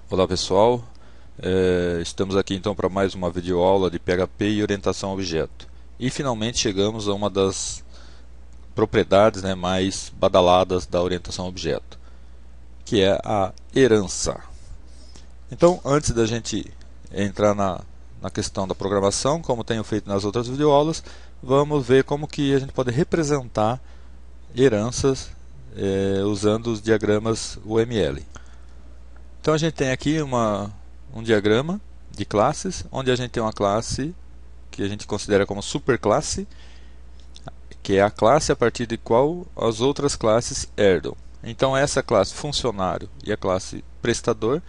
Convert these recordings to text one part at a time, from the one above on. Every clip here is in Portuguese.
Olá pessoal, estamos aqui então para mais uma videoaula de PHP e orientação a objeto. E finalmente chegamos a uma das propriedades, mais badaladas da orientação a objeto, que é a herança. Então, antes da gente entrar na questão da programação, como tenho feito nas outras videoaulas, vamos ver como que a gente pode representar heranças usando os diagramas UML. Então a gente tem aqui um diagrama de classes, onde a gente tem uma classe que a gente considera como superclasse, que é a classe a partir de qual as outras classes herdam. Então essa classe funcionário e a classe prestador,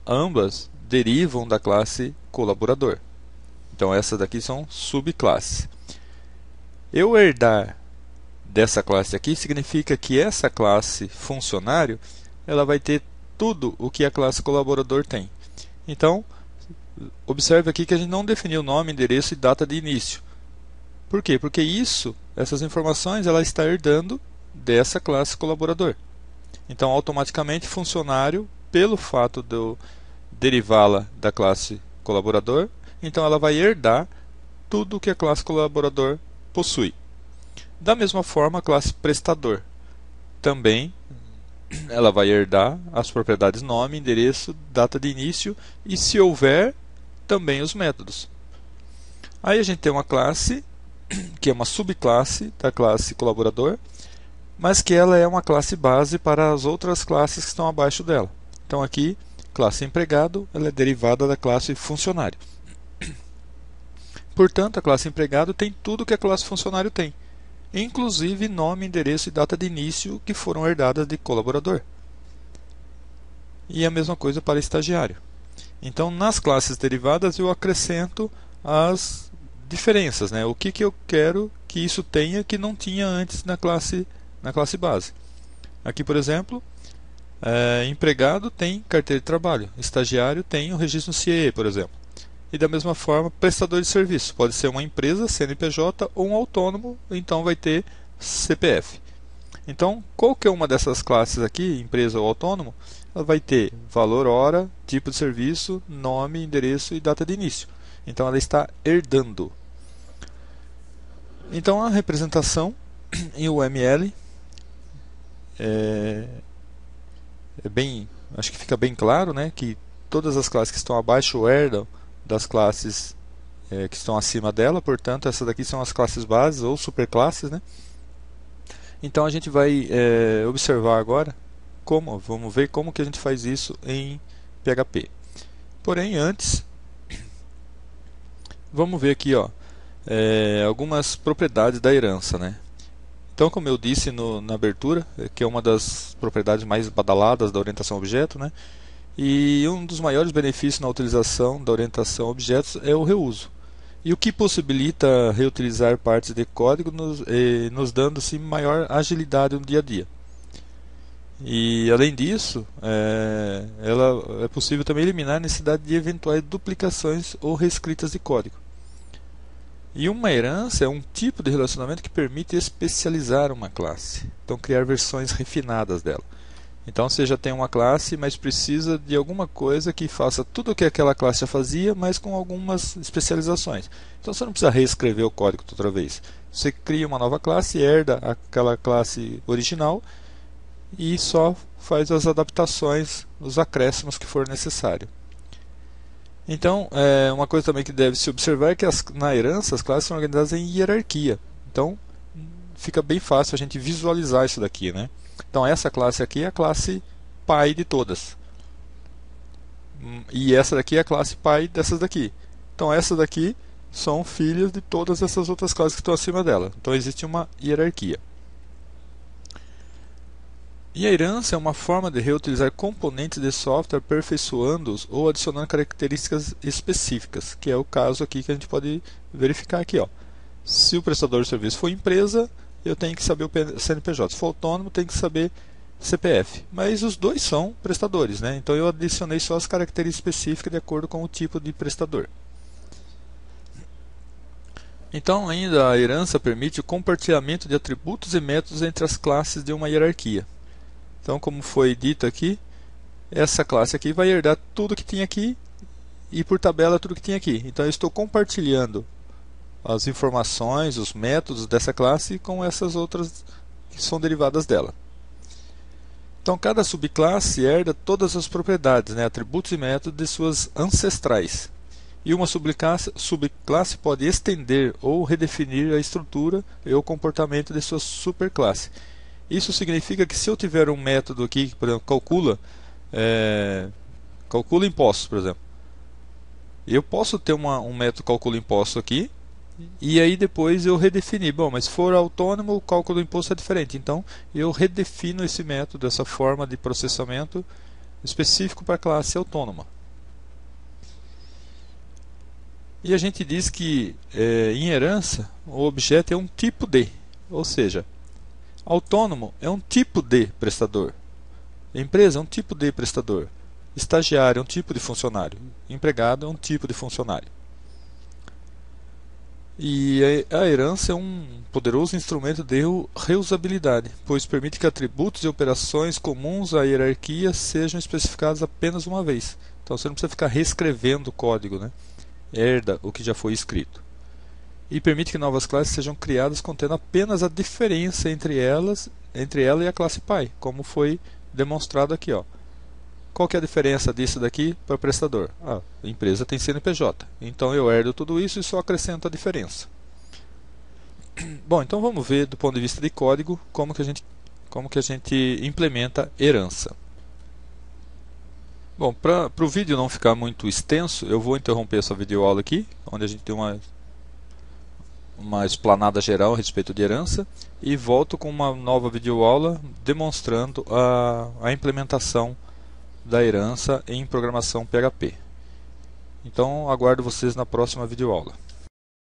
ambas derivam da classe colaborador. Então essas daqui são subclasses. Eu herdar dessa classe aqui significa que essa classe funcionário ela vai ter tudo o que a classe colaborador tem. Então, observe aqui que a gente não definiu nome, endereço e data de início. Por quê? Porque essas informações, ela está herdando dessa classe colaborador. Então, automaticamente, funcionário, pelo fato de eu derivá-la da classe colaborador, então ela vai herdar tudo o que a classe colaborador possui. Da mesma forma, a classe prestador também ela vai herdar as propriedades nome, endereço, data de início e, se houver, também os métodos. Aí a gente tem uma classe que é uma subclasse da classe colaborador, mas que ela é uma classe base para as outras classes que estão abaixo dela. Então aqui, classe empregado, ela é derivada da classe funcionário. Portanto, a classe empregado tem tudo que a classe funcionário tem, inclusive nome, endereço e data de início, que foram herdadas de colaborador. E a mesma coisa para estagiário. Então, nas classes derivadas, eu acrescento as diferenças, o que eu quero que isso tenha que não tinha antes na classe base. Aqui, por exemplo, empregado tem carteira de trabalho, estagiário tem o registro no CIE, por exemplo. E da mesma forma, prestador de serviço. Pode ser uma empresa, CNPJ, ou um autônomo, então vai ter CPF. Então, qualquer uma dessas classes aqui, empresa ou autônomo, ela vai ter valor hora, tipo de serviço, nome, endereço e data de início. Então, ela está herdando. Então, a representação em UML acho que fica bem claro, que todas as classes que estão abaixo herdam das classes que estão acima dela, portanto essas daqui são as classes bases ou superclasses, Então a gente vai observar agora vamos ver como que a gente faz isso em PHP. Porém, antes, vamos ver aqui algumas propriedades da herança, Então, como eu disse na abertura, que é uma das propriedades mais badaladas da orientação a objeto, e um dos maiores benefícios na utilização da orientação a objetos é o reuso. E o que possibilita reutilizar partes de código nos dando assim, maior agilidade no dia a dia. E além disso, é possível também eliminar a necessidade de eventuais duplicações ou reescritas de código. E uma herança é um tipo de relacionamento que permite especializar uma classe, então criar versões refinadas dela. Então você já tem uma classe, mas precisa de alguma coisa que faça tudo o que aquela classe já fazia, mas com algumas especializações. Então você não precisa reescrever o código outra vez. Você cria uma nova classe, herda aquela classe original e só faz as adaptações, os acréscimos que for necessário. Então, uma coisa também que deve se observar é que na herança as classes são organizadas em hierarquia. Então, fica bem fácil a gente visualizar isso daqui, Então essa classe aqui é a classe pai de todas. E essa daqui é a classe pai dessas daqui. Então essas daqui são filhas de todas essas outras classes que estão acima dela. Então existe uma hierarquia. E a herança é uma forma de reutilizar componentes de software aperfeiçoando-os ou adicionando características específicas, que é o caso aqui que a gente pode verificar aqui. Se o prestador de serviço for empresa, eu tenho que saber o CNPJ. Se for autônomo, tenho que saber CPF. Mas os dois são prestadores, Então eu adicionei só as características específicas de acordo com o tipo de prestador. Então, ainda a herança permite o compartilhamento de atributos e métodos entre as classes de uma hierarquia. Então, como foi dito aqui, essa classe aqui vai herdar tudo que tinha aqui e por tabela tudo que tinha aqui. Então eu estou compartilhando as informações, os métodos dessa classe com essas outras que são derivadas dela. Então cada subclasse herda todas as propriedades, né, atributos e métodos de suas ancestrais. E uma subclasse pode estender ou redefinir a estrutura e o comportamento de sua superclasse. Isso significa que se eu tiver um método aqui que, por exemplo, calcula impostos, por exemplo, eu posso ter um método calcula impostos aqui e aí depois eu redefinir. Bom, mas se for autônomo, o cálculo do imposto é diferente. Então eu redefino esse método, essa forma de processamento específico para a classe autônoma. E a gente diz que em herança o objeto é um tipo de, ou seja, autônomo é um tipo de prestador, empresa é um tipo de prestador, estagiário é um tipo de funcionário, empregado é um tipo de funcionário. E a herança é um poderoso instrumento de reusabilidade, pois permite que atributos e operações comuns à hierarquia sejam especificados apenas uma vez. Então você não precisa ficar reescrevendo o código, né? Herda o que já foi escrito. E permite que novas classes sejam criadas contendo apenas a diferença entre ela e a classe pai, como foi demonstrado aqui, ó. Qual que é a diferença disso daqui para o prestador? A empresa tem CNPJ, então eu herdo tudo isso e só acrescento a diferença. Bom, então vamos ver do ponto de vista de código como que a gente implementa herança. Bom, para o vídeo não ficar muito extenso, eu vou interromper essa videoaula aqui, onde a gente tem uma explanada geral a respeito de herança, e volto com uma nova videoaula demonstrando a implementação da herança em programação PHP. Então aguardo vocês na próxima videoaula.